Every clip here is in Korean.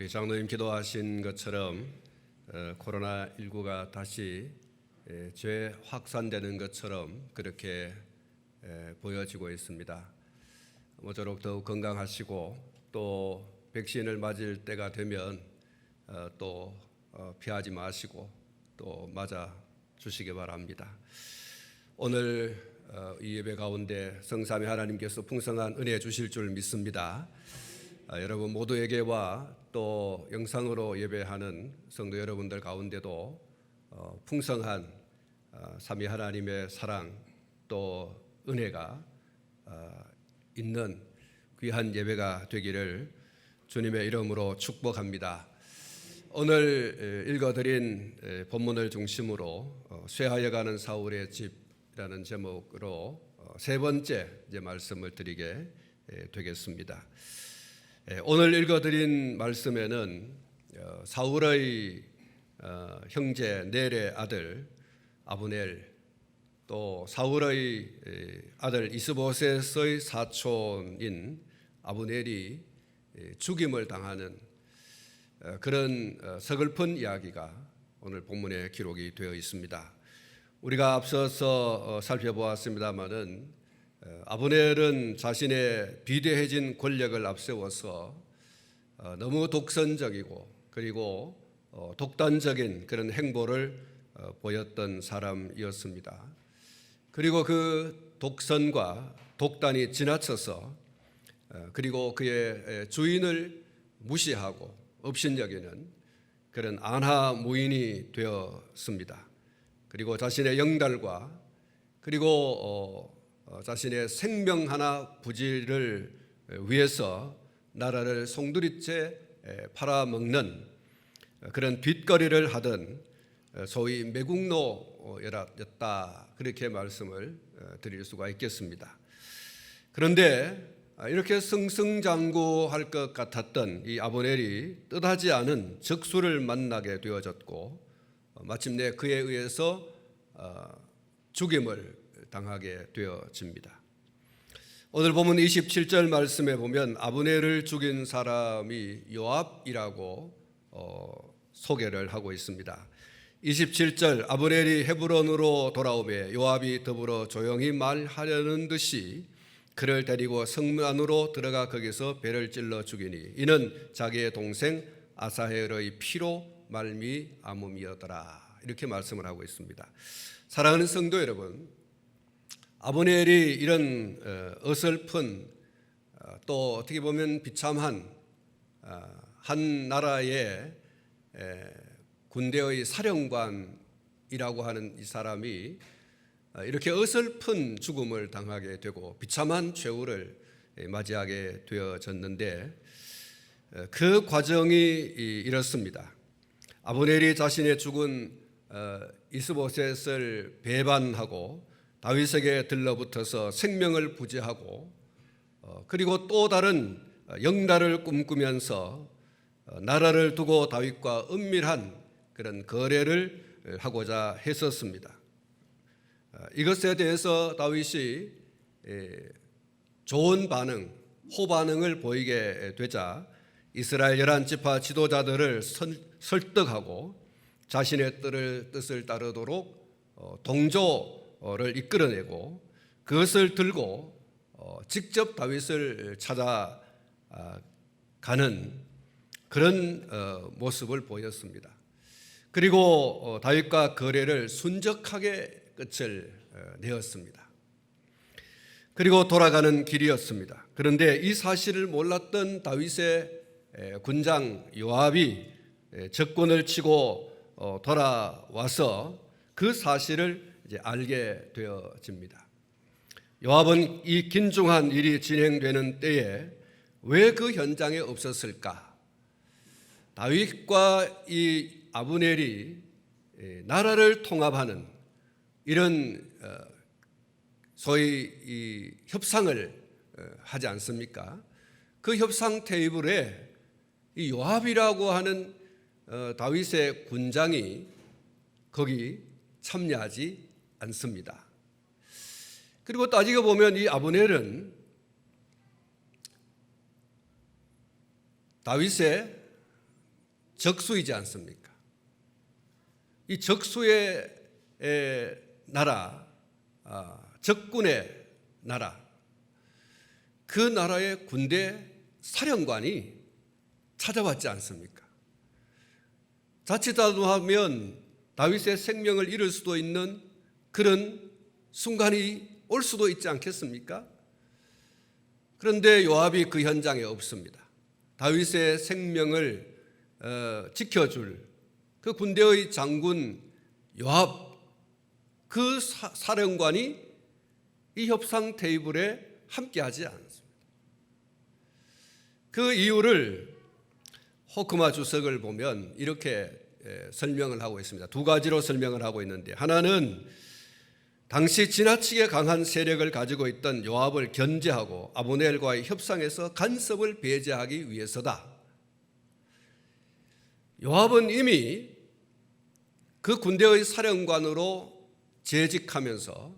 우리 장로님 기도하신 것처럼 코로나19가 다시 재확산되는 것처럼 그렇게 보여지고 있습니다. 모쪼록 더욱 건강하시고 또 백신을 맞을 때가 되면 또 피하지 마시고 또 맞아 주시기 바랍니다. 오늘 이 예배 가운데 성삼위 하나님께서 풍성한 은혜 주실 줄 믿습니다. 여러분 모두에게와 또 영상으로 예배하는 성도 여러분들 가운데도 풍성한 삼위 하나님의 사랑 또 은혜가 있는 귀한 예배가 되기를 주님의 이름으로 축복합니다. 오늘 읽어드린 본문을 중심으로 쇠하여가는 사울의 집이라는 제목으로 세 번째 말씀을 드리게 되겠습니다. 오늘 읽어드린 말씀에는 사울의 형제 넬의 아들 아브넬 또 사울의 아들 이스보셋의 사촌인 아브넬이 죽임을 당하는 그런 서글픈 이야기가 오늘 본문에 기록이 되어 있습니다. 우리가 앞서서 살펴보았습니다마는 아브넬은 자신의 비대해진 권력을 앞세워서 너무 독선적이고 그리고 독단적인 그런 행보를 보였던 사람이었습니다. 그리고 그 독선과 독단이 지나쳐서 그리고 그의 주인을 무시하고 업신여기는 그런 안하무인이 되었습니다. 그리고 자신의 영달과 그리고 자신의 생명 하나 부지를 위해서 나라를 송두리째 팔아먹는 그런 뒷거리를 하던 소위 매국노였다 그렇게 말씀을 드릴 수가 있겠습니다. 그런데 이렇게 승승장구할 것 같았던 이 아브넬이 뜻하지 않은 적수를 만나게 되어졌고 마침내 그에 의해서 죽임을 당하게 되어집니다. 오늘 본문 27절 말씀에 보면 아브넬을 죽인 사람이 요압이라고 소개를 하고 있습니다. 27절 아브넬이 헤브론으로 돌아오매 요압이 더불어 조용히 말하려는 듯이 그를 데리고 성문 안으로 들어가 거기서 배를 찔러 죽이니 이는 자기의 동생 아사헬의 피로 말미암음이었더라. 이렇게 말씀을 하고 있습니다. 사랑하는 성도 여러분, 아브넬이 이런 어설픈 또 어떻게 보면 비참한 한 나라의 군대의 사령관이라고 하는 이 사람이 이렇게 어설픈 죽음을 당하게 되고 비참한 최후를 맞이하게 되어졌는데 그 과정이 이렇습니다. 아브넬이 자신의 죽은 이스보셋을 배반하고 다윗에게 들러붙어서 생명을 부지하고 그리고 또 다른 영달을 꿈꾸면서 나라를 두고 다윗과 은밀한 그런 거래를 하고자 했었습니다. 이것에 대해서 다윗이 좋은 반응, 호반응을 보이게 되자 이스라엘 11지파 지도자들을 설득하고 자신의 뜻을 따르도록 동조를 이끌어내고 그것을 들고 직접 다윗을 찾아가는 그런 모습을 보였습니다. 그리고 다윗과 거래를 순적하게 끝을 내었습니다. 그리고 돌아가는 길이었습니다. 그런데 이 사실을 몰랐던 다윗의 군장 요압이 적군을 치고 돌아와서 그 사실을 이제 알게 되어집니다. 요압은 이 긴중한 일이 진행되는 때에 왜 그 현장에 없었을까? 다윗과 이 아브넬이 나라를 통합하는 이런 소위 이 협상을 하지 않습니까? 그 협상 테이블에 이 요압이라고 하는 다윗의 군장이 거기 참여하지 않습니다. 그리고 따지고 보면 이 아브넬은 다윗의 적수이지 않습니까? 이 적수의 나라, 적군의 나라, 그 나라의 군대 사령관이 찾아왔지 않습니까? 자칫하면 다윗의 생명을 잃을 수도 있는 그런 순간이 올 수도 있지 않겠습니까? 그런데 요압이 그 현장에 없습니다. 다윗의 생명을 지켜줄 그 군대의 장군 요압, 그 사령관이 이 협상 테이블에 함께하지 않습니다. 그 이유를 호크마 주석을 보면 이렇게 설명을 하고 있습니다. 두 가지로 설명을 하고 있는데, 하나는 당시 지나치게 강한 세력을 가지고 있던 요압을 견제하고 아브넬과의 협상에서 간섭을 배제하기 위해서다. 요압은 이미 그 군대의 사령관으로 재직하면서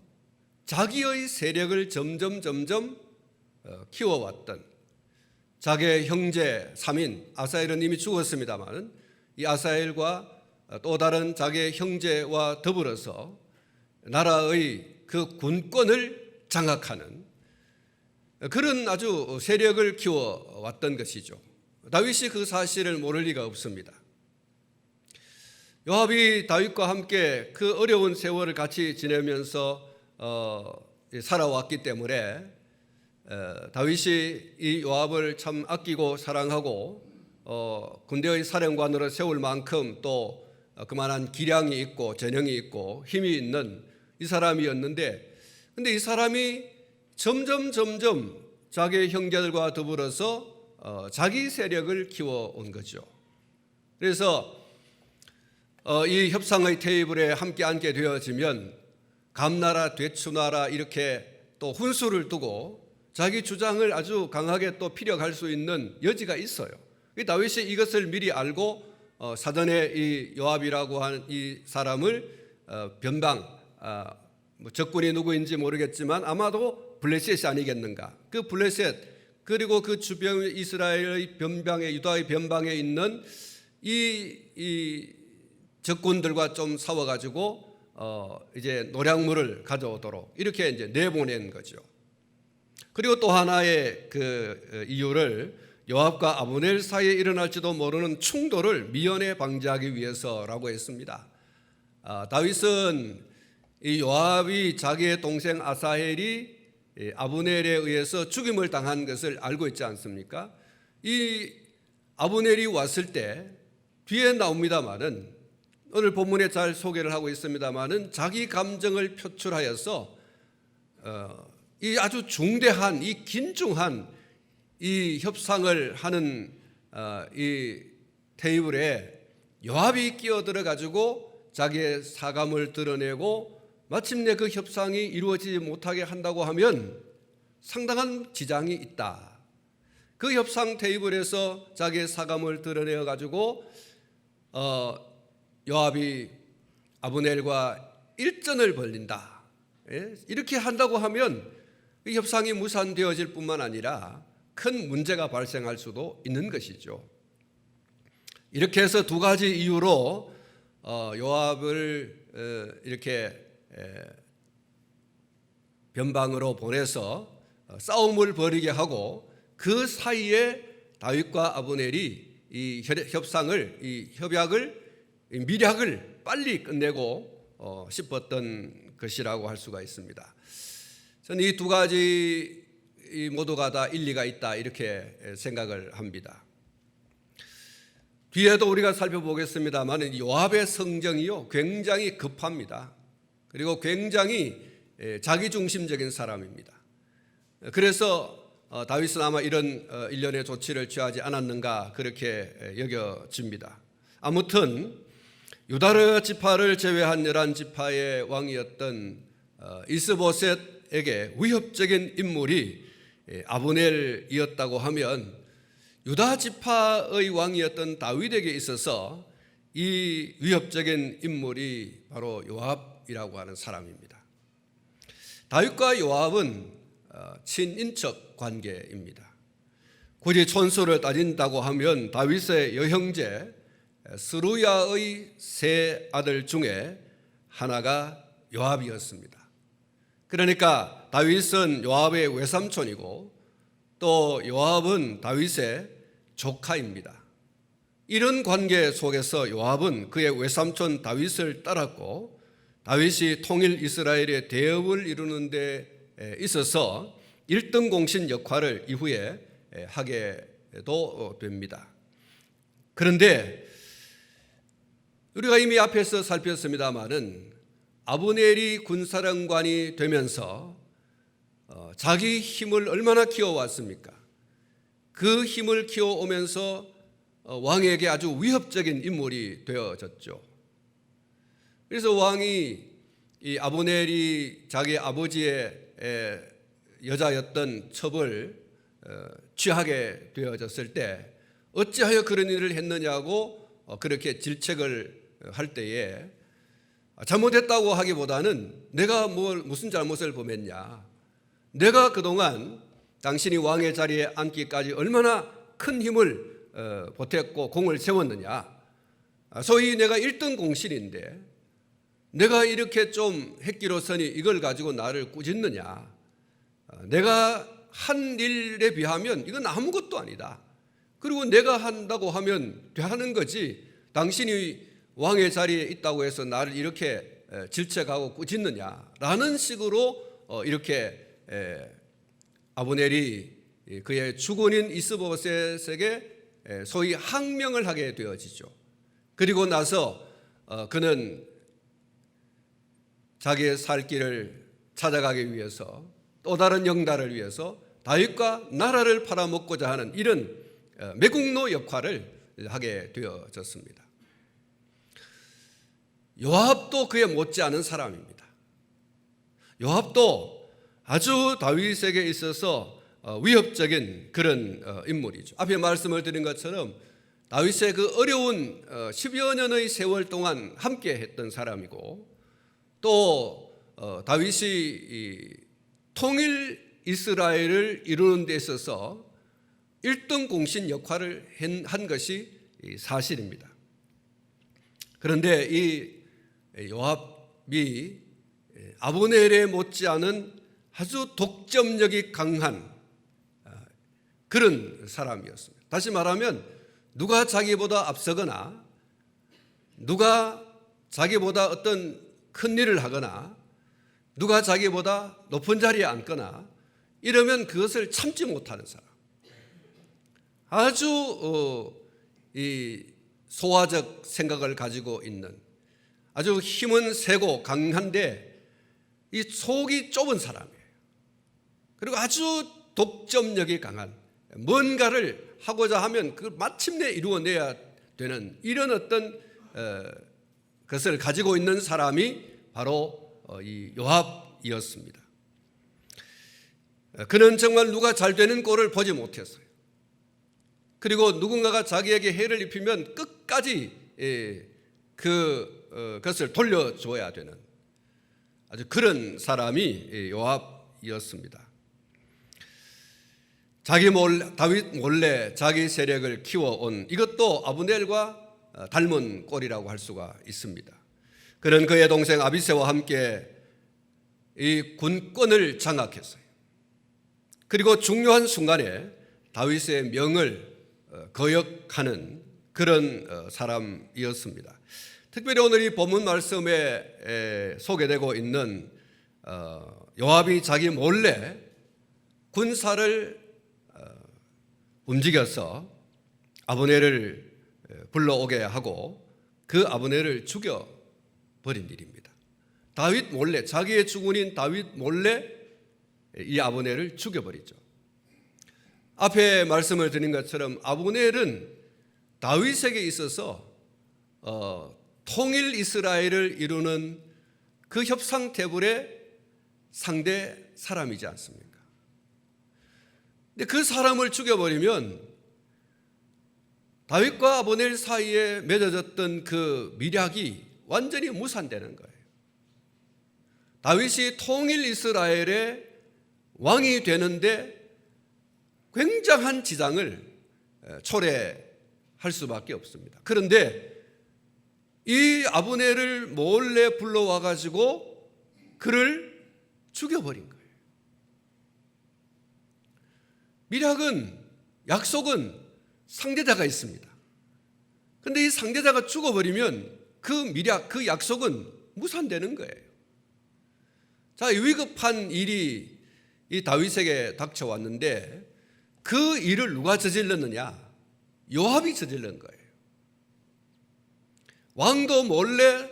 자기의 세력을 점점 키워왔던 자기의 형제 3인 아사엘은 이미 죽었습니다만 이 아사엘과 또 다른 자기의 형제와 더불어서 나라의 그 군권을 장악하는 그런 아주 세력을 키워왔던 것이죠. 다윗이 그 사실을 모를 리가 없습니다. 요압이 다윗과 함께 그 어려운 세월을 같이 지내면서 살아왔기 때문에 다윗이 이 요압을 참 아끼고 사랑하고 군대의 사령관으로 세울 만큼 또 그만한 기량이 있고 재능이 있고 힘이 있는 이 사람이었는데, 근데 이 사람이 점점 자기의 형제들과 더불어서 자기 세력을 키워온 거죠. 그래서 이 협상의 테이블에 함께 앉게 되어지면 감나라 되추나라 이렇게 또 훈수를 두고 자기 주장을 아주 강하게 또 피력할 수 있는 여지가 있어요. 다윗이 이것을 미리 알고 사전에 이 요압이라고 하는 이 사람을 변방, 적군이 누구인지 모르겠지만 아마도 블레셋이 아니겠는가. 그 블레셋 그리고 그 주변 이스라엘의 변방에, 유다의 변방에 있는 이 적군들과 좀 싸워가지고 이제 노량물을 가져오도록 이렇게 이제 내보낸 거죠. 그리고 또 하나의 그 이유를 요압과 아브넬 사이에 일어날지도 모르는 충돌을 미연에 방지하기 위해서라고 했습니다. 다윗은 이 요압이 자기의 동생 아사헬이 아브넬에 의해서 죽임을 당한 것을 알고 있지 않습니까? 이 아브넬이 왔을 때 뒤에 나옵니다마는, 오늘 본문에 잘 소개를 하고 있습니다마는 자기 감정을 표출하여서 이 아주 중대한, 이 긴중한 이 협상을 하는 이 테이블에 요압이 끼어들어 가지고 자기의 사감을 드러내고 마침내 그 협상이 이루어지지 못하게 한다고 하면 상당한 지장이 있다. 그 협상 테이블에서 자기의 사감을 드러내어 가지고 요압이 아브넬과 일전을 벌린다. 이렇게 한다고 하면 이 협상이 무산되어질 뿐만 아니라 큰 문제가 발생할 수도 있는 것이죠. 이렇게 해서 두 가지 이유로 요압을 이렇게 변방으로 보내서 싸움을 벌이게 하고 그 사이에 다윗과 아브넬이 이 협상을, 이 협약을, 이 밀약을 빨리 끝내고 싶었던 것이라고 할 수가 있습니다. 저는 이 두 가지 모두가 다 일리가 있다 이렇게 생각을 합니다. 뒤에도 우리가 살펴보겠습니다만 요압의 성정이요 굉장히 급합니다. 그리고 굉장히 자기중심적인 사람입니다. 그래서 다윗은 아마 이런 일련의 조치를 취하지 않았는가 그렇게 여겨집니다. 아무튼 유다 지파를 제외한 11지파의 왕이었던 이스보셋에게 위협적인 인물이 아브넬이었다고 하면 유다 지파의 왕이었던 다윗에게 있어서 이 위협적인 인물이 바로 요압이라고 하는 사람입니다. 다윗과 요압은 친인척 관계입니다. 굳이 촌수를 따진다고 하면 다윗의 여형제 스루야의 세 아들 중에 하나가 요압이었습니다. 그러니까 다윗은 요압의 외삼촌이고 또 요압은 다윗의 조카입니다. 이런 관계 속에서 요압은 그의 외삼촌 다윗을 따랐고 다윗이 통일 이스라엘의 대업을 이루는 데 있어서 1등 공신 역할을 이후에 하게도 됩니다. 그런데 우리가 이미 앞에서 살폈습니다마는 아브넬이 군사령관이 되면서 자기 힘을 얼마나 키워왔습니까? 그 힘을 키워오면서 왕에게 아주 위협적인 인물이 되어졌죠. 그래서 왕이 이 아브넬이 자기 아버지의 여자였던 첩을 취하게 되어졌을 때 어찌하여 그런 일을 했느냐고 그렇게 질책을 할 때에 잘못했다고 하기보다는 내가 무슨 잘못을 범했냐, 내가 그동안 당신이 왕의 자리에 앉기까지 얼마나 큰 힘을 보탰고 공을 세웠느냐, 소위 내가 1등 공신인데 내가 이렇게 좀 획기로서니 이걸 가지고 나를 꾸짖느냐, 내가 한 일에 비하면 이건 아무것도 아니다, 그리고 내가 한다고 하면 하는 거지 당신이 왕의 자리에 있다고 해서 나를 이렇게 질책하고 꾸짖느냐라는 식으로 이렇게 아브넬이 그의 주군인 이스보셋에게 소위 항명을 하게 되어지죠. 그리고 나서 그는 자기의 살 길을 찾아가기 위해서 또 다른 영달을 위해서 다윗과 나라를 팔아먹고자 하는 이런 매국노 역할을 하게 되어졌습니다. 요압도 그에 못지않은 사람입니다. 요압도 아주 다윗에게 있어서 위협적인 그런 인물이죠. 앞에 말씀을 드린 것처럼 다윗의 그 어려운 10여 년의 세월 동안 함께 했던 사람이고 또 다윗이 통일 이스라엘을 이루는 데 있어서 1등 공신 역할을 한 것이 사실입니다. 그런데 이 요압이 아브넬에 못지않은 아주 독점력이 강한 그런 사람이었습니다. 다시 말하면 누가 자기보다 앞서거나 누가 자기보다 어떤 큰 일을 하거나 누가 자기보다 높은 자리에 앉거나 이러면 그것을 참지 못하는 사람, 아주 이 소화적 생각을 가지고 있는 아주 힘은 세고 강한데 이 속이 좁은 사람이에요. 그리고 아주 독점력이 강한, 뭔가를 하고자 하면 그걸 마침내 이루어내야 되는 이런 어떤 것을 가지고 있는 사람이 바로 이 요압이었습니다. 그는 정말 누가 잘 되는 꼴을 보지 못했어요. 그리고 누군가가 자기에게 해를 입히면 끝까지 그것을 돌려줘야 되는 아주 그런 사람이 요압이었습니다. 다윗 몰래 자기 세력을 키워온 이것도 아브넬과 닮은 꼴이라고 할 수가 있습니다. 그는 그의 동생 아비새와 함께 이 군권을 장악했어요. 그리고 중요한 순간에 다윗의 명을 거역하는 그런 사람이었습니다. 특별히 오늘 이 본문 말씀에 소개되고 있는 요압이 자기 몰래 군사를 움직여서 아브넬을 불러오게 하고 그 아브넬을 죽여버린 일입니다. 다윗 몰래, 자기의 주군인 다윗 몰래 이 아브넬을 죽여버리죠. 앞에 말씀을 드린 것처럼 아브넬은 다윗에게 있어서 통일 이스라엘을 이루는 그 협상 테이블의 상대 사람이지 않습니까? 근데 그 사람을 죽여버리면 다윗과 아브넬 사이에 맺어졌던 그 밀약이 완전히 무산되는 거예요. 다윗이 통일 이스라엘의 왕이 되는데 굉장한 지장을 초래할 수밖에 없습니다. 그런데 이 아브넬을 몰래 불러와 가지고 그를 죽여버린 거예요. 밀약은, 약속은 상대자가 있습니다. 그런데 이 상대자가 죽어버리면 그 밀약, 그 약속은 무산되는 거예요. 자, 위급한 일이 이 다윗에게 닥쳐왔는데 그 일을 누가 저질렀느냐? 요압이 저질른 거예요. 왕도 몰래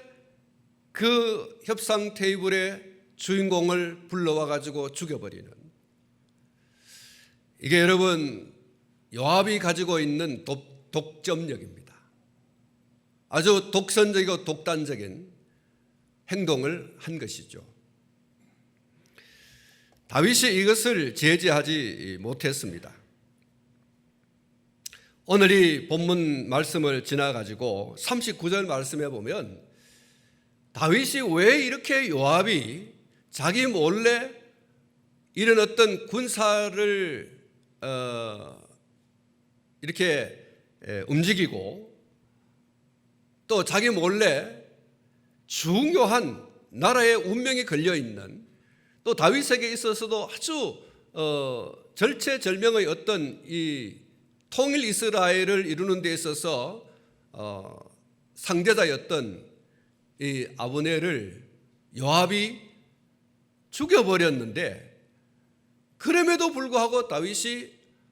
그 협상 테이블의 주인공을 불러와 가지고 죽여버리는, 이게 여러분 요압이 가지고 있는 독점력입니다. 아주 독선적이고 독단적인 행동을 한 것이죠. 다윗이 이것을 제지하지 못했습니다. 오늘 이 본문 말씀을 지나가지고 39절 말씀해 보면 다윗이 왜 이렇게 요압이 자기 몰래 이런 어떤 군사를 이렇게 움직이고 또 자기 몰래 중요한 나라의 운명이 걸려있는, 또 다윗에게 있어서도 아주 절체절명의 어떤 이 통일 이스라엘을 이루는 데 있어서 상대자였던 이 아브넬을 요압이 죽여버렸는데, 그럼에도 불구하고 다윗이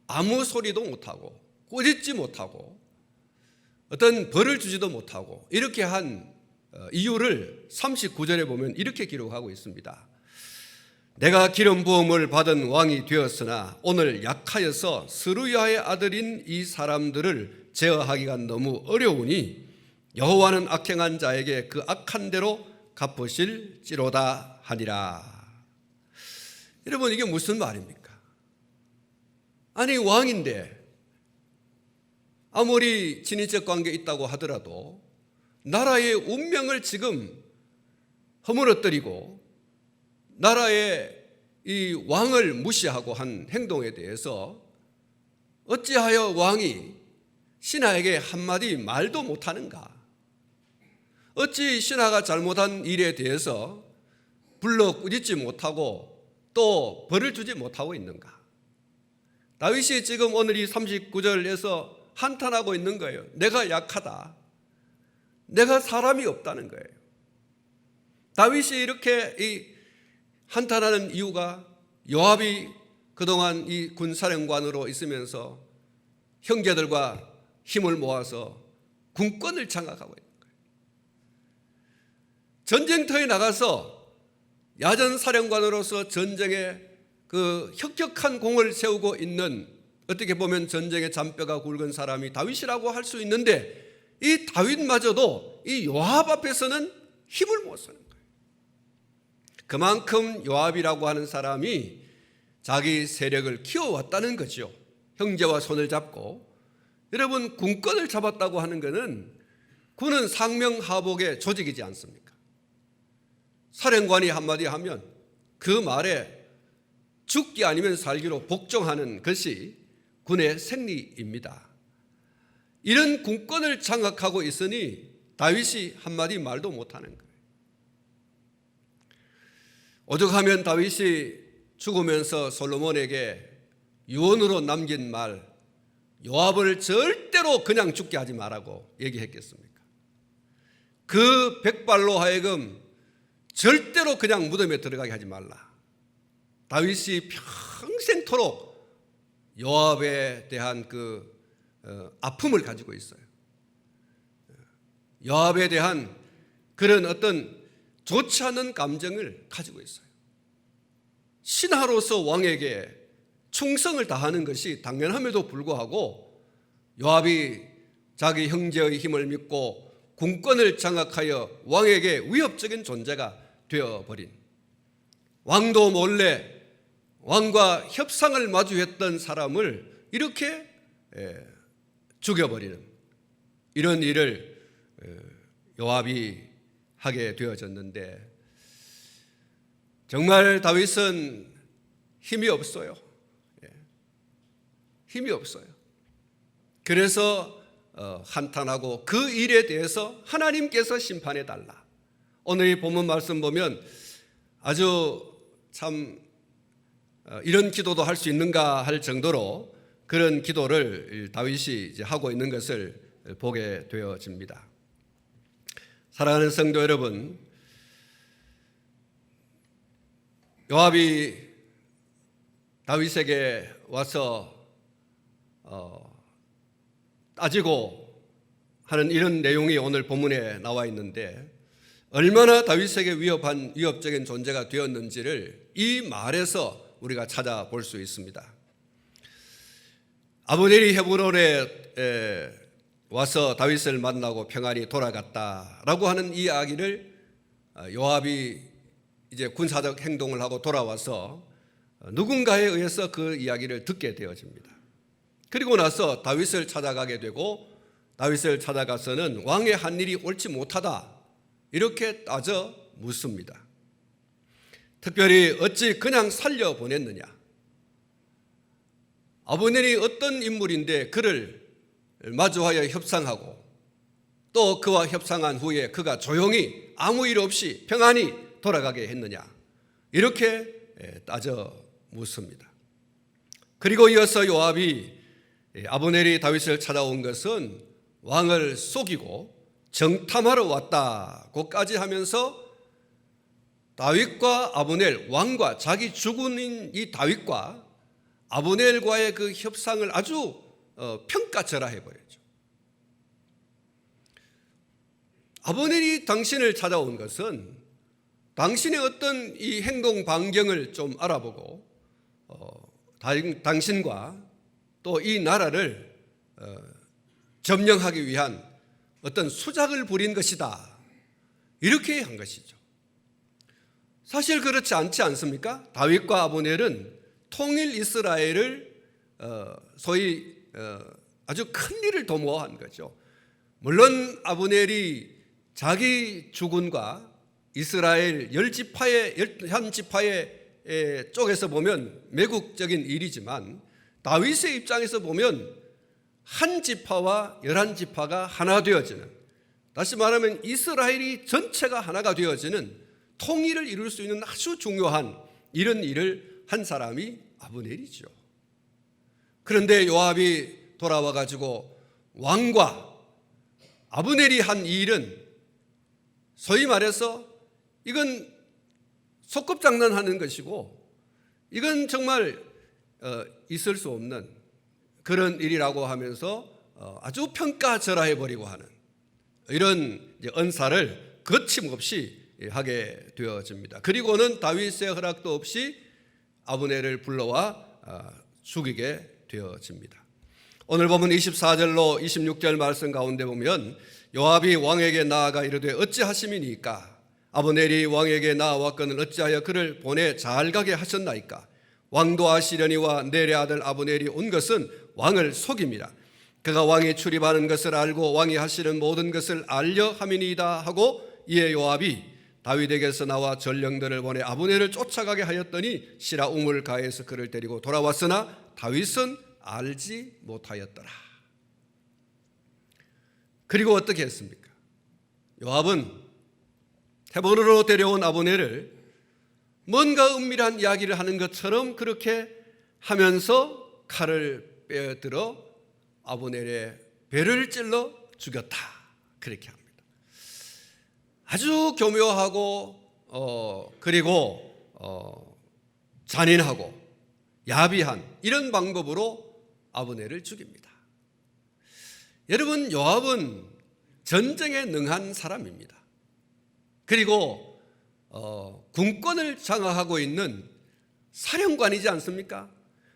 아무 소리도 못하고 꾸짖지 못하고 어떤 벌을 주지도 못하고 이렇게 한 이유를 39절에 보면 이렇게 기록하고 있습니다. 내가 기름 부음을 받은 왕이 되었으나 오늘 약하여서 스루야의 아들인 이 사람들을 제어하기가 너무 어려우니 여호와는 악행한 자에게 그 악한 대로 갚으실지로다 하니라. 여러분, 이게 무슨 말입니까? 아니, 왕인데 아무리 친인척 관계 있다고 하더라도 나라의 운명을 지금 허물어뜨리고 나라의 이 왕을 무시하고 한 행동에 대해서 어찌하여 왕이 신하에게 한마디 말도 못하는가? 어찌 신하가 잘못한 일에 대해서 불러 꾸짖지 못하고 또 벌을 주지 못하고 있는가? 다윗이 지금 오늘 이 39절에서 한탄하고 있는 거예요. 내가 약하다. 내가 사람이 없다는 거예요. 다윗이 이렇게 이 한탄하는 이유가 요압이 그동안 이 군사령관으로 있으면서 형제들과 힘을 모아서 군권을 장악하고 있는 거예요. 전쟁터에 나가서 야전사령관으로서 전쟁에 그 혁혁한 공을 세우고 있는, 어떻게 보면 전쟁의 잔뼈가 굵은 사람이 다윗이라고 할 수 있는데, 이 다윗마저도 이 요압 앞에서는 힘을 못 쓰는 거예요. 그만큼 요압이라고 하는 사람이 자기 세력을 키워왔다는 거죠. 형제와 손을 잡고. 여러분, 군권을 잡았다고 하는 것은 군은 상명하복의 조직이지 않습니까? 사령관이 한마디 하면 그 말에 죽기 아니면 살기로 복종하는 것이 군의 생리입니다. 이런 군권을 장악하고 있으니 다윗이 한마디 말도 못하는 거예요. 오죽하면 다윗이 죽으면서 솔로몬에게 유언으로 남긴 말, 요압을 절대로 그냥 죽게 하지 말라고 얘기했겠습니까? 그 백발로 하여금 절대로 그냥 무덤에 들어가게 하지 말라. 다윗이 평생토록 요압에 대한 그 아픔을 가지고 있어요. 요압에 대한 그런 어떤 좋지 않은 감정을 가지고 있어요. 신하로서 왕에게 충성을 다하는 것이 당연함에도 불구하고 요압이 자기 형제의 힘을 믿고 군권을 장악하여 왕에게 위협적인 존재가 되어버린, 왕도 몰래 왕과 협상을 마주했던 사람을 이렇게 죽여버리는 이런 일을 요압이 하게 되어졌는데, 정말 다윗은 힘이 없어요. 힘이 없어요. 그래서 한탄하고 그 일에 대해서 하나님께서 심판해 달라. 오늘 이 본문 말씀 보면 아주 참 이런 기도도 할 수 있는가 할 정도로 그런 기도를 다윗이 이제 하고 있는 것을 보게 되어집니다. 사랑하는 성도 여러분, 요압이 다윗에게 와서 따지고 하는 이런 내용이 오늘 본문에 나와 있는데 얼마나 다윗에게 위협적인 존재가 되었는지를 이 말에서 우리가 찾아볼 수 있습니다. 아브넬이 헤브론에 와서 다윗을 만나고 평안히 돌아갔다라고 하는 이야기를 요압이 이제 군사적 행동을 하고 돌아와서 누군가에 의해서 그 이야기를 듣게 되어집니다. 그리고 나서 다윗을 찾아가게 되고 다윗을 찾아가서는 왕의 한 일이 옳지 못하다 이렇게 따져 묻습니다. 특별히 어찌 그냥 살려보냈느냐. 아브넬이 어떤 인물인데 그를 마주하여 협상하고 또 그와 협상한 후에 그가 조용히 아무 일 없이 평안히 돌아가게 했느냐. 이렇게 따져 묻습니다. 그리고 이어서 요압이 아브넬이 다윗을 찾아온 것은 왕을 속이고 정탐하러 왔다고까지 하면서 다윗과 아브넬, 왕과 자기 주군인 이 다윗과 아브넬과의 그 협상을 아주 평가절하해버렸죠. 아브넬이 당신을 찾아온 것은 당신의 어떤 이 행동 반경을 좀 알아보고 당신과 또 이 나라를 점령하기 위한 어떤 수작을 부린 것이다. 이렇게 한 것이죠. 사실 그렇지 않지 않습니까? 다윗과 아브넬은 통일 이스라엘을 소위 아주 큰 일을 도모한 거죠. 물론 아브넬이 자기 주군과 이스라엘 한 지파의 쪽에서 보면 매국적인 일이지만 다윗의 입장에서 보면 한 지파와 11지파가 하나 되어지는, 다시 말하면 이스라엘이 전체가 하나가 되어지는 통일을 이룰 수 있는 아주 중요한 이런 일을 한 사람이 아브넬이죠. 그런데 요압이 돌아와 가지고 왕과 아브넬이 한 이 일은 소위 말해서 이건 소꿉장난하는 것이고 이건 정말 있을 수 없는 그런 일이라고 하면서 아주 평가절하해버리고 하는 이런 언사를 거침없이 하게 되어집니다. 그리고는 다윗의 허락도 없이 아브넬을 불러와 죽이게 되어집니다. 오늘 보면 24절로 26절 말씀 가운데 보면 요압이 왕에게 나아가 이르되 어찌하심이니까 아브넬이 왕에게 나아왔거늘 어찌하여 그를 보내 잘 가게 하셨나이까. 왕도 아시려니와 넬의 아들 아브넬이 온 것은 왕을 속입니다. 그가 왕이 출입하는 것을 알고 왕이 하시는 모든 것을 알려 함이니이다 하고 이에 요압이 다윗에게서 나와 전령들을 보내 아브넬을 쫓아가게 하였더니 시라 우물 가에서 그를 데리고 돌아왔으나 다윗은 알지 못하였더라. 그리고 어떻게 했습니까? 요압은 헤브론으로 데려온 아브넬을 뭔가 은밀한 이야기를 하는 것처럼 그렇게 하면서 칼을 빼들어 아브넬의 배를 찔러 죽였다. 그렇게 합니다. 아주 교묘하고 그리고 잔인하고 야비한 이런 방법으로 아브넬을 죽입니다. 여러분, 요압은 전쟁에 능한 사람입니다. 그리고 군권을 장악하고 있는 사령관이지 않습니까?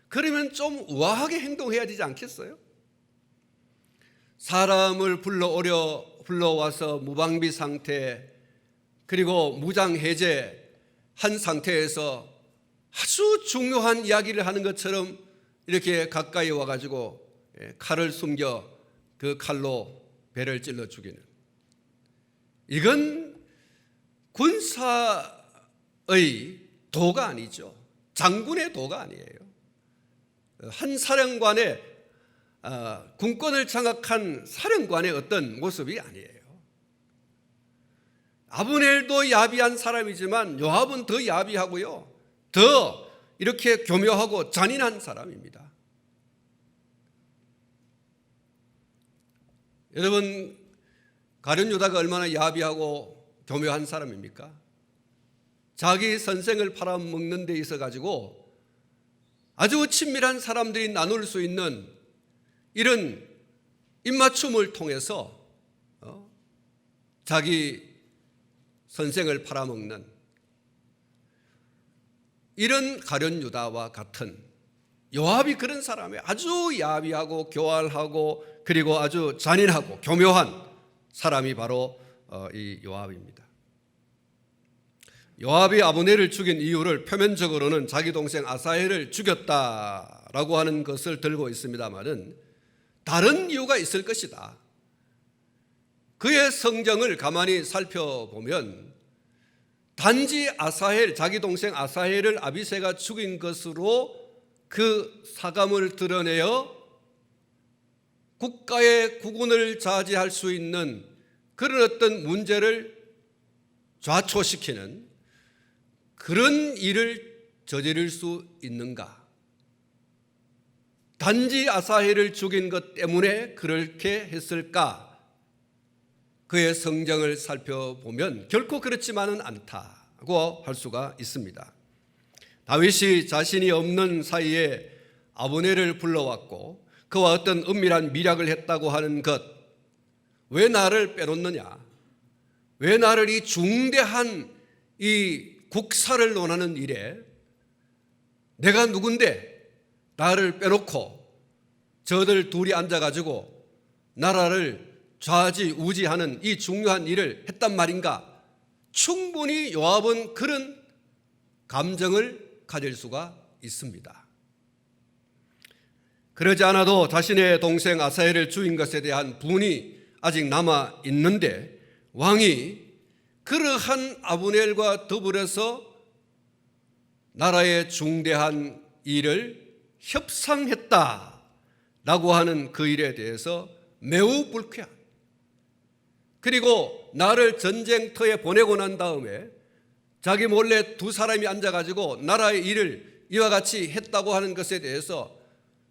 그러면 좀 우아하게 행동해야 되지 않겠어요? 사람을 불러와서 무방비 상태 그리고 무장 해제한 상태에서 아주 중요한 이야기를 하는 것처럼 이렇게 가까이 와가지고 칼을 숨겨 그 칼로 배를 찔러 죽이는, 이건 군사의 도가 아니죠. 장군의 도가 아니에요. 한 사령관의 군권을 장악한 사령관의 어떤 모습이 아니에요. 아브넬도 야비한 사람이지만 요압은 더 야비하고요, 더 이렇게 교묘하고 잔인한 사람입니다. 여러분, 가룟 유다가 얼마나 야비하고 교묘한 사람입니까? 자기 선생을 팔아먹는 데 있어 가지고 아주 친밀한 사람들이 나눌 수 있는 이런 입맞춤을 통해서 자기 선생을 팔아먹는 이런 가룟 유다와 같은, 요압이 그런 사람이에요. 아주 야비하고 교활하고 그리고 아주 잔인하고 교묘한 사람이 바로 이 요압입니다. 요압이 아브넬을 죽인 이유를 표면적으로는 자기 동생 아사헬을 죽였다라고 하는 것을 들고 있습니다만은 다른 이유가 있을 것이다. 그의 성정을 가만히 살펴보면 단지 아사헬, 자기 동생 아사헬을 아비새가 죽인 것으로 그 사감을 드러내어 국가의 국운을 좌지할 수 있는 그런 어떤 문제를 좌초시키는 그런 일을 저지를 수 있는가? 단지 아사헬을 죽인 것 때문에 그렇게 했을까? 그의 성정을 살펴보면 결코 그렇지만은 않다고 할 수가 있습니다. 다윗이 자신이 없는 사이에 아브넬을 불러왔고 그와 어떤 은밀한 밀약을 했다고 하는 것, 왜 나를 빼놓느냐? 왜 나를 이 중대한 이 국사를 논하는 일에 내가 누군데 나를 빼놓고 저들 둘이 앉아가지고 나라를 좌지우지하는 이 중요한 일을 했단 말인가? 충분히 요압은 그런 감정을 가질 수가 있습니다. 그러지 않아도 자신의 동생 아사헬을 죽인 것에 대한 분이 아직 남아 있는데 왕이 그러한 아브넬과 더불어서 나라의 중대한 일을 협상했다라고 하는 그 일에 대해서 매우 불쾌한, 그리고 나를 전쟁터에 보내고 난 다음에 자기 몰래 두 사람이 앉아가지고 나라의 일을 이와 같이 했다고 하는 것에 대해서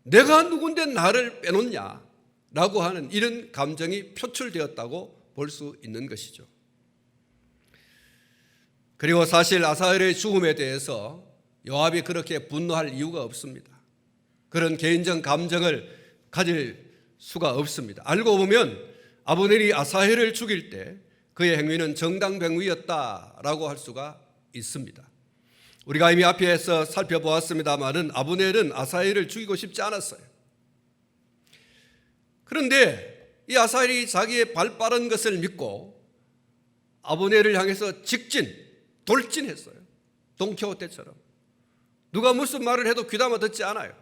내가 누군데 나를 빼놓냐라고 하는 이런 감정이 표출되었다고 볼 수 있는 것이죠. 그리고 사실 아사헬의 죽음에 대해서 요압이 그렇게 분노할 이유가 없습니다. 그런 개인적 감정을 가질 수가 없습니다. 알고 보면 아브넬이 아사헬을 죽일 때 그의 행위는 정당병위였다라고 할 수가 있습니다. 우리가 이미 앞에서 살펴보았습니다마는 아브넬은 아사헬을 죽이고 싶지 않았어요. 그런데 이 아사헬이 자기의 발 빠른 것을 믿고 아브넬을 향해서 돌진했어요. 돈키호테처럼. 누가 무슨 말을 해도 귀담아 듣지 않아요.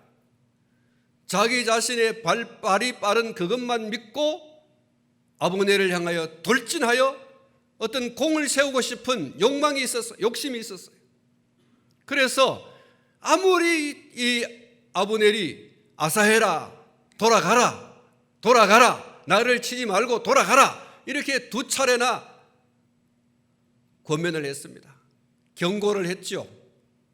자기 자신의 발이 빠른 그것만 믿고 아브넬을 향하여 돌진하여 어떤 공을 세우고 싶은 욕망이 있었어요. 욕심이 있었어요. 그래서 아무리 이 아브넬이 아사헬아 돌아가라 나를 치지 말고 돌아가라 이렇게 두 차례나 권면을 했습니다. 경고를 했죠.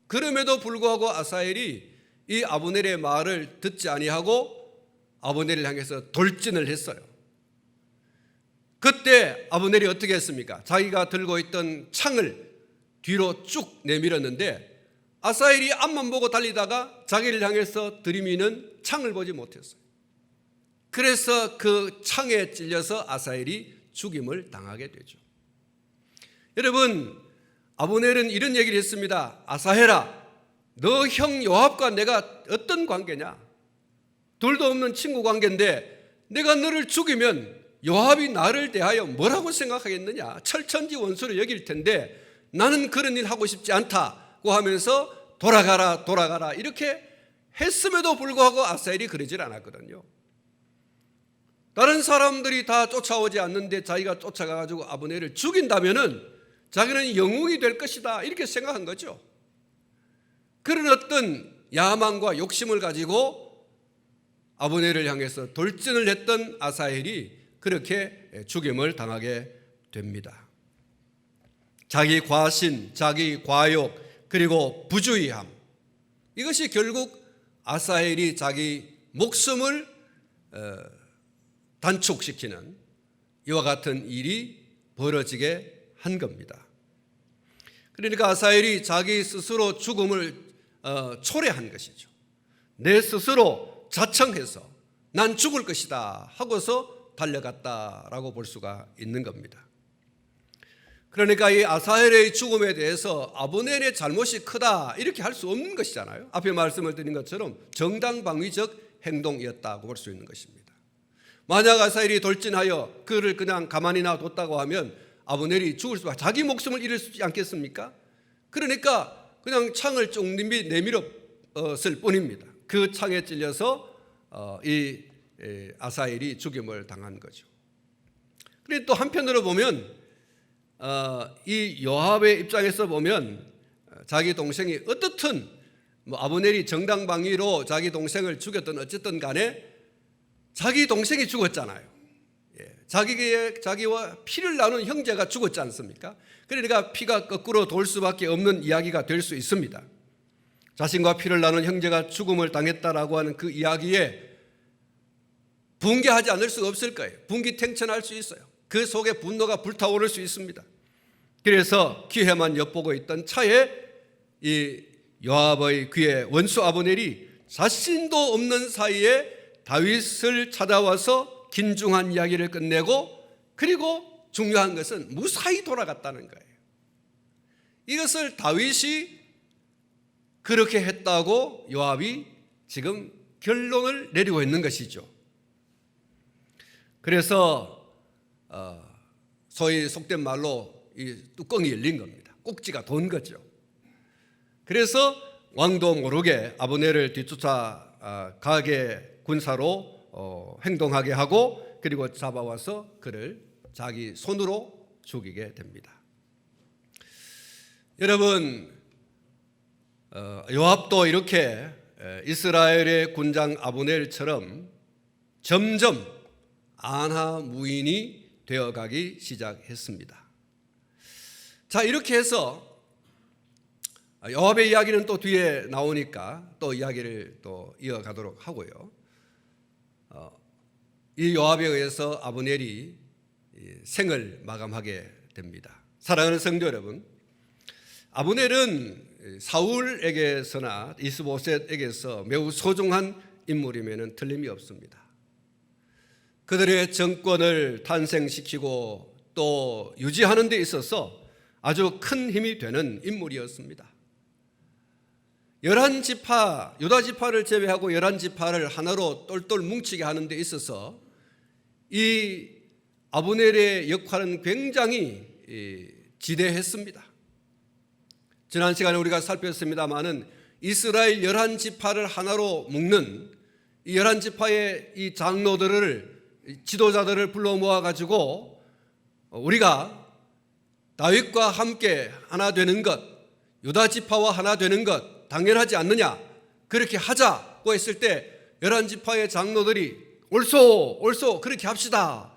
그럼에도 불구하고 아사헬이 이 아브넬의 말을 듣지 아니하고 아브넬을 향해서 돌진을 했어요. 그때 아브넬이 어떻게 했습니까? 자기가 들고 있던 창을 뒤로 쭉 내밀었는데 아사헬이 앞만 보고 달리다가 자기를 향해서 들이미는 창을 보지 못했어요. 그래서 그 창에 찔려서 아사헬이 죽임을 당하게 되죠. 여러분, 아브넬은 이런 얘기를 했습니다. 아사헬아, 너 형 요압과 내가 어떤 관계냐? 둘도 없는 친구 관계인데 내가 너를 죽이면 요압이 나를 대하여 뭐라고 생각하겠느냐? 철천지 원수로 여길 텐데 나는 그런 일 하고 싶지 않다고 하면서 돌아가라 이렇게 했음에도 불구하고 아사헬이 그러질 않았거든요. 다른 사람들이 다 쫓아오지 않는데 자기가 쫓아가가지고 아브넬을 죽인다면은 자기는 영웅이 될 것이다 이렇게 생각한 거죠. 그런 어떤 야망과 욕심을 가지고 아브넬을 향해서 돌진을 했던 아사헬이 그렇게 죽임을 당하게 됩니다. 자기 과신, 자기 과욕, 그리고 부주의함, 이것이 결국 아사헬이 자기 목숨을 단축시키는 이와 같은 일이 벌어지게 한 겁니다. 그러니까 아사헬이 자기 스스로 죽음을 초래한 것이죠. 내 스스로 자청해서 난 죽을 것이다 하고서 달려갔다라고 볼 수가 있는 겁니다. 그러니까 이 아사헬의 죽음에 대해서 아브넬의 잘못이 크다 이렇게 할 수 없는 것이잖아요. 앞에 말씀을 드린 것처럼 정당방위적 행동이었다고 볼 수 있는 것입니다. 만약 아사헬이 돌진하여 그를 그냥 가만히 놔뒀다고 하면 아브넬이 죽을 수밖에, 자기 목숨을 잃을 수 있지 않겠습니까? 그러니까 그냥 창을 쭉 내밀었을 뿐입니다. 그 창에 찔려서 이 아사헬이 죽임을 당한 거죠. 그런데 또 한편으로 보면 이 요압의 입장에서 보면 자기 동생이 어떻든 아브넬이 정당방위로 자기 동생을 죽였든 어쨌든 간에 자기 동생이 죽었잖아요. 자기와 피를 나눈 형제가 죽었지 않습니까? 그러니까 피가 거꾸로 돌 수밖에 없는 이야기가 될 수 있습니다. 자신과 피를 나눈 형제가 죽음을 당했다라고 하는 그 이야기에 붕괴하지 않을 수가 없을 거예요. 분기탱천할 수 있어요. 그 속에 분노가 불타오를 수 있습니다. 그래서 기회만 엿보고 있던 차에 이 요압의 귀에 원수 아브넬이 자신도 없는 사이에 다윗을 찾아와서 긴중한 이야기를 끝내고, 그리고 중요한 것은 무사히 돌아갔다는 거예요. 이것을 다윗이 그렇게 했다고 요압이 지금 결론을 내리고 있는 것이죠. 그래서 소위 속된 말로 이 뚜껑이 열린 겁니다. 꼭지가 돈 거죠. 그래서 왕도 모르게 아브넬을 뒤쫓아 가게 군사로 행동하게 하고, 그리고 잡아와서 그를 자기 손으로 죽이게 됩니다. 여러분, 요압도 이렇게 이스라엘의 군장 아브넬처럼 점점 안하무인이 되어가기 시작했습니다. 자, 이렇게 해서 요압의 이야기는 또 뒤에 나오니까 또 이야기를 또 이어가도록 하고요. 이 요압에 의해서 아브넬이 생을 마감하게 됩니다. 사랑하는 성도 여러분, 아브넬은 사울에게서나 이스보셋에게서 매우 소중한 인물임에는 틀림이 없습니다. 그들의 정권을 탄생시키고 또 유지하는 데 있어서 아주 큰 힘이 되는 인물이었습니다. 11지파, 유다지파를 제외하고 11지파를 하나로 똘똘 뭉치게 하는 데 있어서 이 아브넬의 역할은 굉장히 지대했습니다. 지난 시간에 우리가 살폈습니다마는 이스라엘 11지파를 하나로 묶는 이 11지파의 이 장로들을, 지도자들을 불러 모아가지고 우리가 다윗과 함께 하나 되는 것, 유다지파와 하나 되는 것 당연하지 않느냐, 그렇게 하자고 했을 때 11지파의 장로들이 옳소 그렇게 합시다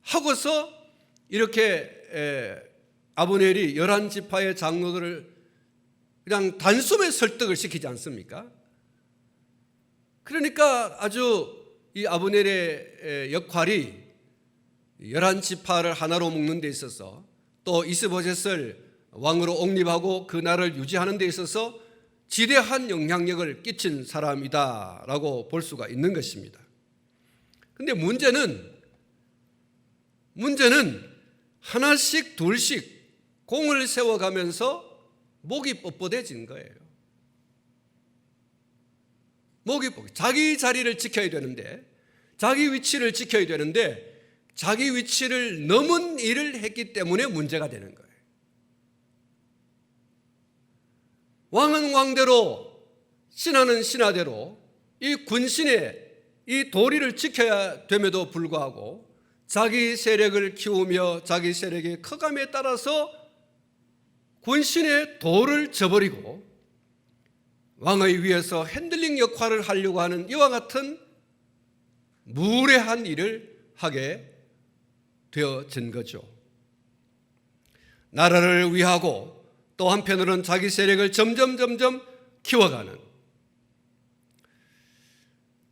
하고서 이렇게 아브넬이 11지파의 장로들을 그냥 단숨에 설득을 시키지 않습니까? 그러니까 아주 이 아브넬의 역할이 11지파를 하나로 묶는 데 있어서, 또 이스보셋을 왕으로 옹립하고 그 나라를 유지하는 데 있어서 지대한 영향력을 끼친 사람이다라고 볼 수가 있는 것입니다. 그런데 문제는 하나씩 둘씩 공을 세워가면서 목이 뻣뻣해진 거예요. 자기 자리를 지켜야 되는데, 자기 위치를 지켜야 되는데 자기 위치를 넘은 일을 했기 때문에 문제가 되는 거예요. 왕은 왕대로, 신하는 신하대로 이 군신의 이 도리를 지켜야 됨에도 불구하고 자기 세력을 키우며 자기 세력의 커감에 따라서 군신의 도를 저버리고 왕의 위에서 핸들링 역할을 하려고 하는 이와 같은 무례한 일을 하게 되어진 거죠. 나라를 위하고 또 한편으로는 자기 세력을 점점 키워가는,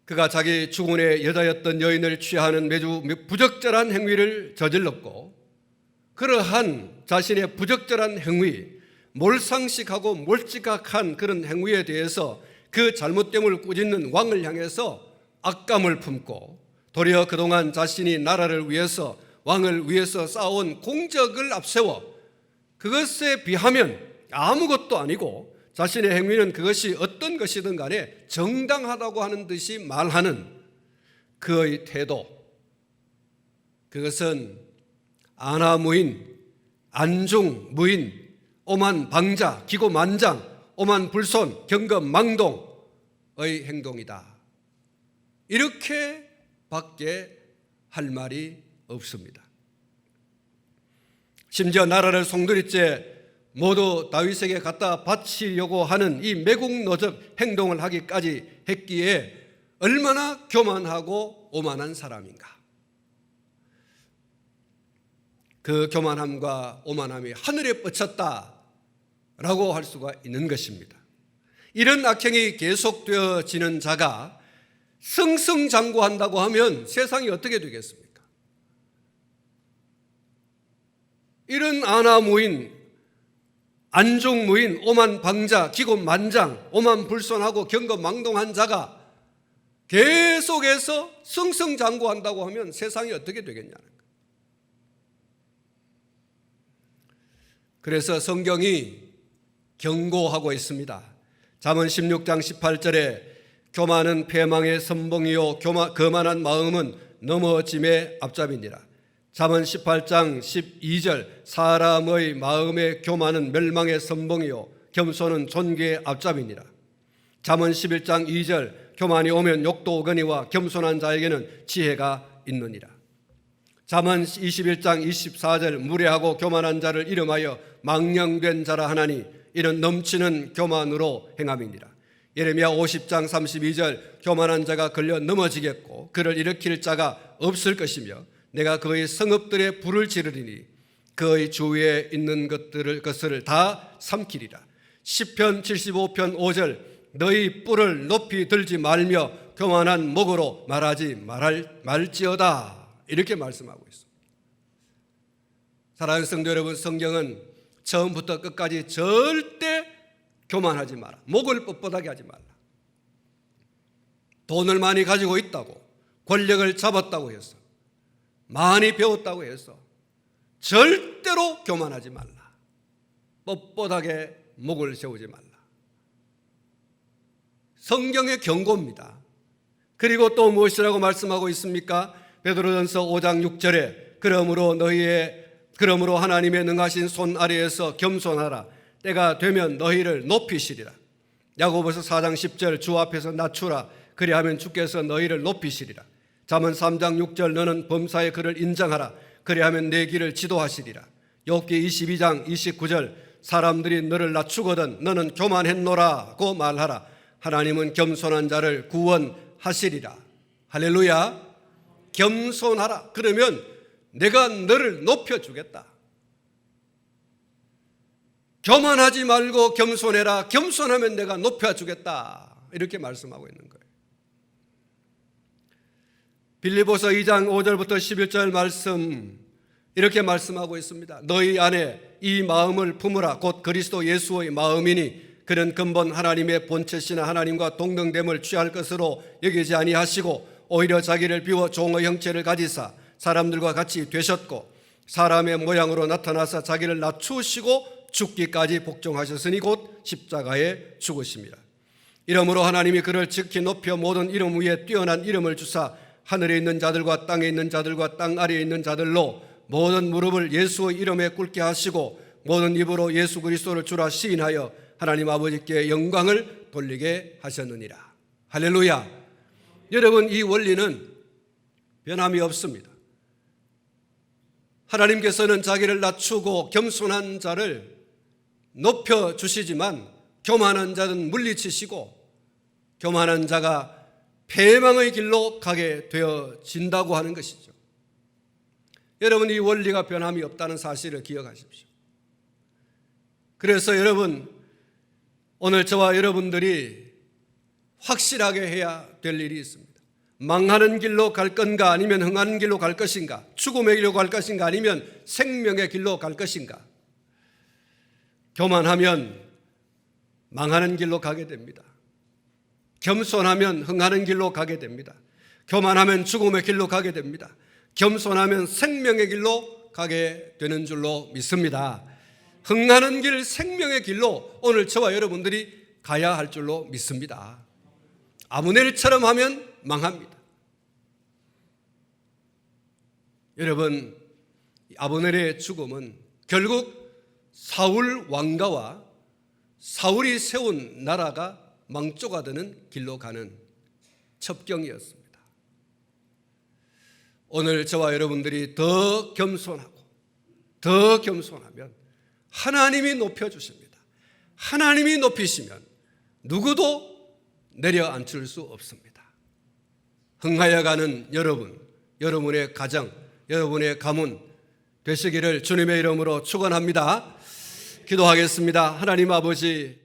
그가 자기 주군의 여자였던 여인을 취하는 매주 부적절한 행위를 저질렀고, 그러한 자신의 부적절한 행위, 몰상식하고 몰지각한 그런 행위에 대해서 그 잘못됨을 꾸짖는 왕을 향해서 악감을 품고, 도리어 그동안 자신이 나라를 위해서, 왕을 위해서 쌓아온 공적을 앞세워 그것에 비하면 아무것도 아니고 자신의 행위는 그것이 어떤 것이든 간에 정당하다고 하는 듯이 말하는 그의 태도, 그것은 안하무인, 안중무인, 오만방자, 기고만장, 오만불손, 경거망동의 행동이다. 이렇게 밖에 할 말이 없습니다. 심지어 나라를 송두리째 모두 다윗에게 갖다 바치려고 하는 이 매국노적 행동을 하기까지 했기에 얼마나 교만하고 오만한 사람인가. 그 교만함과 오만함이 하늘에 뻗쳤다라고 할 수가 있는 것입니다. 이런 악행이 계속되어지는 자가 승승장구한다고 하면 세상이 어떻게 되겠습니까? 이런 안하무인, 안중무인, 오만방자, 기고만장, 오만불손하고 경거망동한 자가 계속해서 승승장구한다고 하면 세상이 어떻게 되겠냐는 거예요. 그래서 성경이 경고하고 있습니다. 잠언 16장 18절에 교만은 패망의 선봉이요 거만한 마음은 넘어짐의 앞잡이니라. 잠언 18장 12절 사람의 마음의 교만은 멸망의 선봉이요 겸손은 존귀의 앞잡이니라. 잠언 11장 2절 교만이 오면 욕도 오거니와 겸손한 자에게는 지혜가 있느니라. 잠언 21장 24절 무례하고 교만한 자를 이름하여 망령된 자라 하나니 이는 넘치는 교만으로 행함이니라. 예레미야 50장 32절 교만한 자가 걸려 넘어지겠고 그를 일으킬 자가 없을 것이며 내가 그의 성읍들에 불을 지르리니 그의 주위에 있는 것을 다 삼키리라. 시편 75편 5절 너희 뿔을 높이 들지 말며 교만한 목으로 말하지 말지어다. 이렇게 말씀하고 있습니다. 사랑하는 성도 여러분, 성경은 처음부터 끝까지 절대 교만하지 마라, 목을 뻣뻣하게 하지 말라, 돈을 많이 가지고 있다고, 권력을 잡았다고 해서, 많이 배웠다고 해서 절대로 교만하지 말라, 뻣뻣하게 목을 세우지 말라. 성경의 경고입니다. 그리고 또 무엇이라고 말씀하고 있습니까? 베드로전서 5장 6절에 그러므로 하나님의 능하신 손 아래에서 겸손하라. 때가 되면 너희를 높이시리라. 야고보서 4장 10절 주 앞에서 낮추라. 그리하면 주께서 너희를 높이시리라. 잠언 3장 6절 너는 범사의 그를 인정하라. 그리하면 내 길을 지도하시리라. 욥기 22장 29절 사람들이 너를 낮추거든 너는 교만했노라고 말하라. 하나님은 겸손한 자를 구원하시리라. 할렐루야. 겸손하라. 그러면 내가 너를 높여주겠다. 교만하지 말고 겸손해라. 겸손하면 내가 높여주겠다. 이렇게 말씀하고 있는 거예요. 빌립보서 2장 5절부터 11절 말씀 이렇게 말씀하고 있습니다. 너희 안에 이 마음을 품으라. 곧 그리스도 예수의 마음이니 그는 근본 하나님의 본체시나 하나님과 동등됨을 취할 것으로 여기지 아니하시고 오히려 자기를 비워 종의 형체를 가지사 사람들과 같이 되셨고 사람의 모양으로 나타나사 자기를 낮추시고 죽기까지 복종하셨으니 곧 십자가에 죽으심이라. 이러므로 하나님이 그를 지키 높여 모든 이름 위에 뛰어난 이름을 주사 하늘에 있는 자들과 땅에 있는 자들과 땅 아래에 있는 자들로 모든 무릎을 예수의 이름에 꿇게 하시고 모든 입으로 예수 그리스도를 주라 시인하여 하나님 아버지께 영광을 돌리게 하셨느니라. 할렐루야. 여러분, 이 원리는 변함이 없습니다. 하나님께서는 자기를 낮추고 겸손한 자를 높여주시지만 교만한 자는 물리치시고 교만한 자가 패망의 길로 가게 되어진다고 하는 것이죠. 여러분, 이 원리가 변함이 없다는 사실을 기억하십시오. 그래서 여러분, 오늘 저와 여러분들이 확실하게 해야 될 일이 있습니다. 망하는 길로 갈 건가, 아니면 흥하는 길로 갈 것인가, 죽음의 길로 갈 것인가, 아니면 생명의 길로 갈 것인가. 교만하면 망하는 길로 가게 됩니다. 겸손하면 흥하는 길로 가게 됩니다. 교만하면 죽음의 길로 가게 됩니다. 겸손하면 생명의 길로 가게 되는 줄로 믿습니다. 흥하는 길, 생명의 길로 오늘 저와 여러분들이 가야 할 줄로 믿습니다. 아브넬처럼 하면 망합니다. 여러분, 아브넬의 죽음은 결국 사울 왕가와 사울이 세운 나라가 망조가 되는 길로 가는 첩경이었습니다. 오늘 저와 여러분들이 더 겸손하고 더 겸손하면 하나님이 높여주십니다. 하나님이 높이시면 누구도 내려앉힐 수 없습니다. 흥하여 가는 여러분, 여러분의 가정, 여러분의 가문 되시기를 주님의 이름으로 축원합니다. 기도하겠습니다. 하나님 아버지,